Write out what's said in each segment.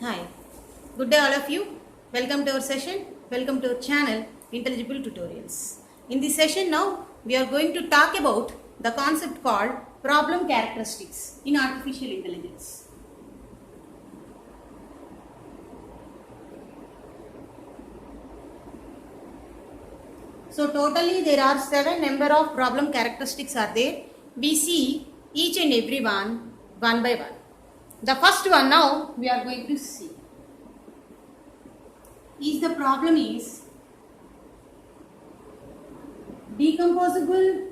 Hi, good day all of you. Welcome to our session. Welcome to our channel Intelligible Tutorials. In this session now we are going to talk about the concept called problem characteristics in artificial intelligence. So totally there are 7 number of problem characteristics are there. We see each and every one by one. The first one now we are going to see is the problem is decomposable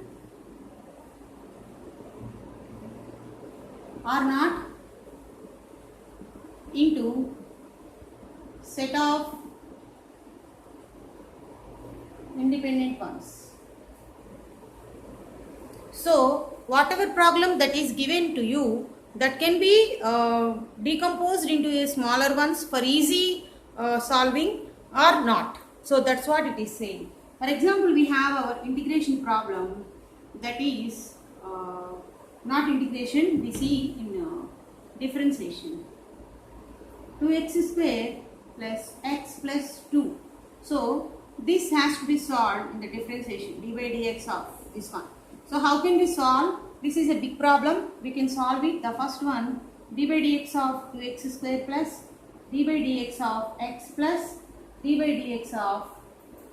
or not into set of independent ones. So whatever problem that is given to you, that can be decomposed into a smaller ones for easy solving or not. So that's what it is saying. For example, we have our integration problem, that is not integration, we see in differentiation. 2x square plus x plus 2. So this has to be solved in the differentiation, d by dx of this one. So how can we solve? This is a big problem. We can solve it. The first one, d by dx of 2x square plus d by dx of x plus d by dx of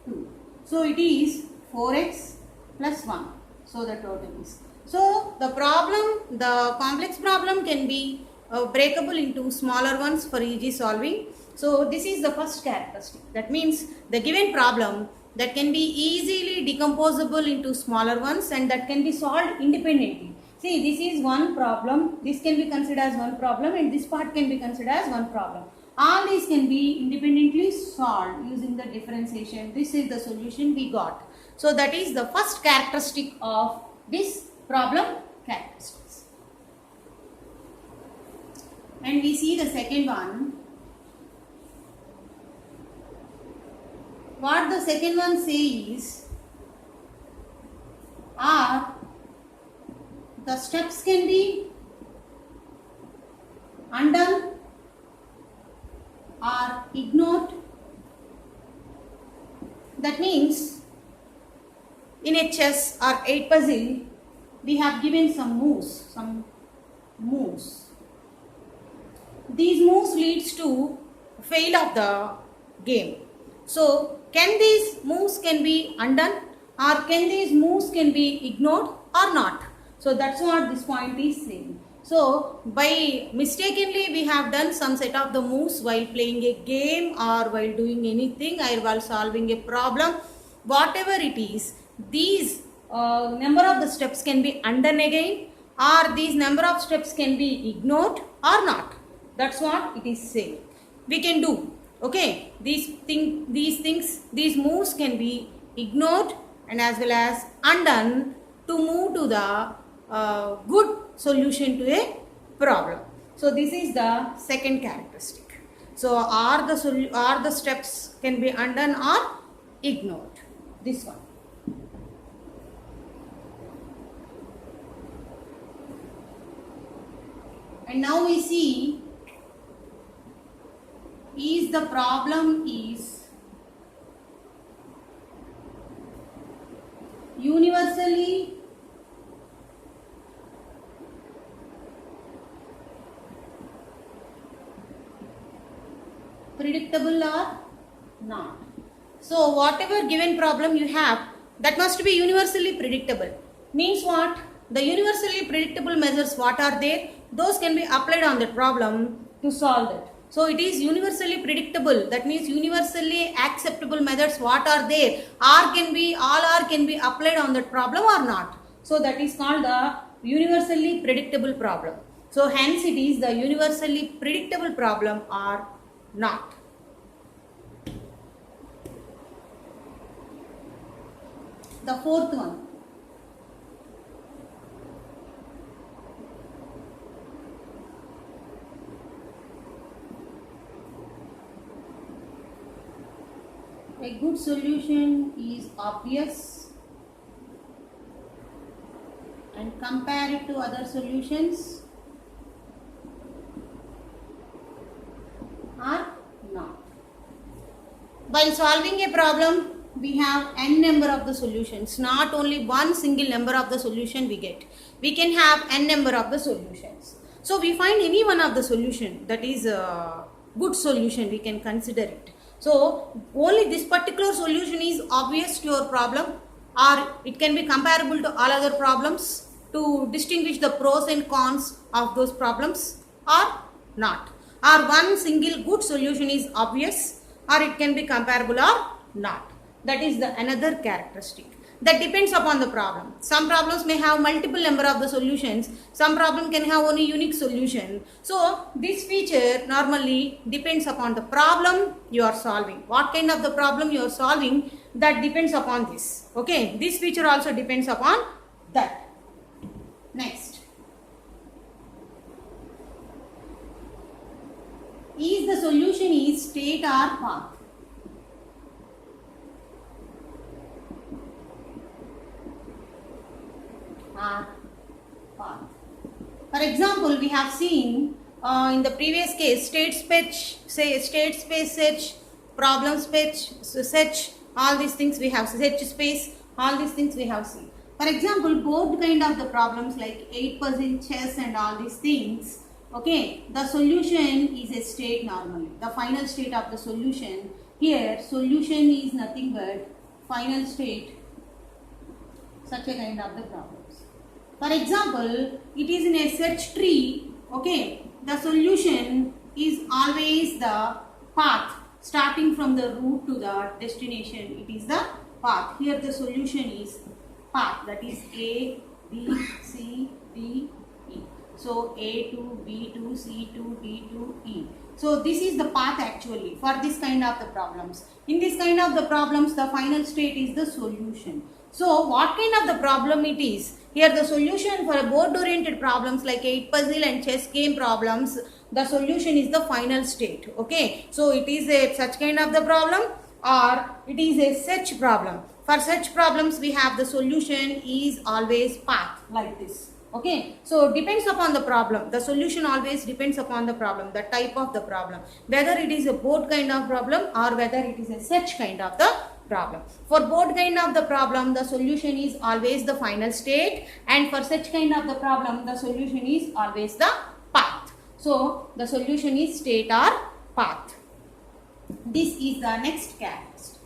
2. So it is 4x plus 1. So the total is. So the problem, the complex problem can be breakable into smaller ones for easy solving. So this is the first characteristic. That means the given problem that can be easily decomposable into smaller ones and that can be solved independently. See, this is one problem. This can be considered as one problem and this part can be considered as one problem. All these can be independently solved using the differentiation. This is the solution we got. So that is the first characteristic of this problem characteristics. And we see the second one. What the second one says are the steps can be undone or ignored. That means in a chess or a puzzle we have given some moves. These moves leads to fail of the game. So can these moves can be undone or can these moves can be ignored or not? So that's what this point is saying. So by mistakenly we have done some set of the moves while playing a game or while doing anything or while solving a problem, whatever it is, these number of the steps can be undone again or these number of steps can be ignored or not. That's what it is saying. We can do. Okay, these moves can be ignored and as well as undone to move to the good solution to a problem. So this is the second characteristic. So are the steps can be undone or ignored. This one. And now we see is the problem is universally predictable or not. So whatever given problem you have, that must be universally predictable. Means what? The universally predictable measures what are there? Those can be applied on the problem to solve it. So it is universally predictable. That means universally acceptable methods what are there? All R can be applied on that problem or not. So that is called the universally predictable problem. So hence it is the universally predictable problem or not. The fourth one. A good solution is obvious and compare it to other solutions. While solving a problem, we have n number of the solutions, not only one single number of the solution we get. We can have n number of the solutions. So we find any one of the solution that is a good solution, we can consider it. So only this particular solution is obvious to your problem, or it can be comparable to all other problems, to distinguish the pros and cons of those problems, or not. Or one single good solution is obvious, or it can be comparable or not. That is the another characteristic. That depends upon the problem. Some problems may have multiple number of the solutions. Some problem can have only unique solution. So this feature normally depends upon the problem you are solving. What kind of the problem you are solving, that depends upon this. Okay, this feature also depends upon that. Next, is the solution is state or path? Or path. For example, we have seen in the previous case state space search, problem search, all these things we have, search space, all these things we have seen. For example, both kind of the problems like 8% chess and all these things, okay, the solution is a state normally, the final state of the solution. Here solution is nothing but final state, such a kind of the problems. For example, it is in a search tree, okay, the solution is always the path starting from the root to the destination. It is the path. Here the solution is path, that is A, B, C, D, E. So A to B to C to D to E. So this is the path actually for this kind of the problems. In this kind of the problems, the final state is the solution. So what kind of the problem it is? Here the solution for a board oriented problems like 8 puzzle and chess game problems, the solution is the final state. Okay, so it is a such kind of the problem, or it is a search problem. For such problems we have the solution is always path, like this. Okay, so depends upon the problem, the solution always depends upon the problem, the type of the problem, whether it is a board kind of problem or whether it is a search kind of the problem. For board kind of the problem, the solution is always the final state, and for such kind of the problem, the solution is always the path. So the solution is state or path. This is the next characteristic.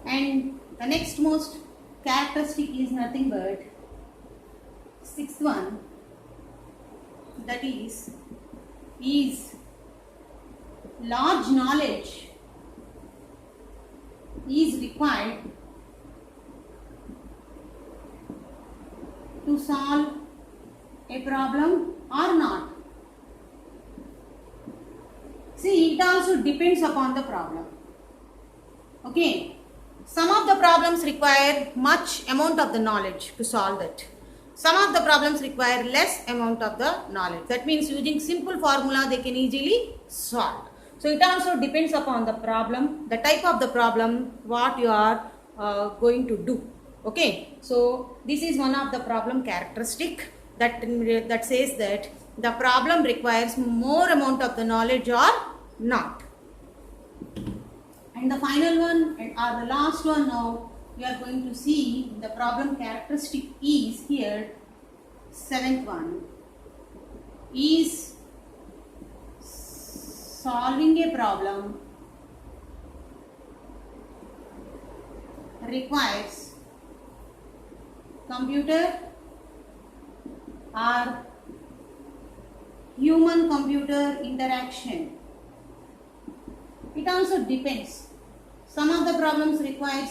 And the next most characteristic is nothing but sixth one, that is large knowledge is required to solve a problem or not. See, it also depends upon the problem. Okay, some of the problems require much amount of the knowledge to solve it. Some of the problems require less amount of the knowledge. That means using simple formula they can easily solve. So it also depends upon the problem, the type of the problem, what you are going to do. Okay, so this is one of the problem characteristic that says that the problem requires more amount of the knowledge or not. And the final one, or the last one now, we are going to see the problem characteristic is here, seventh one, is solving a problem requires computer or human computer interaction. It also depends. Some of the problems require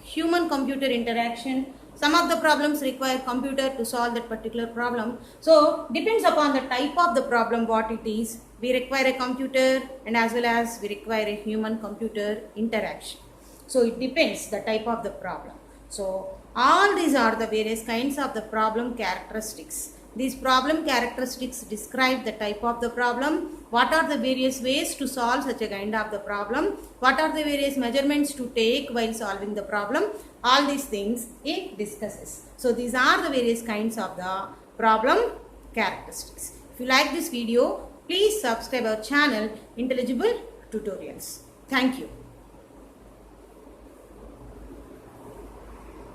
human computer interaction. Some of the problems require computer to solve that particular problem. So depends upon the type of the problem what it is. We require a computer, and as well as we require a human computer interaction. So it depends the type of the problem. So all these are the various kinds of the problem characteristics. These problem characteristics describe the type of the problem, what are the various ways to solve such a kind of the problem, what are the various measurements to take while solving the problem. All these things it discusses. So these are the various kinds of the problem characteristics. If you like this video, please subscribe our channel Intelligible Tutorials. Thank you.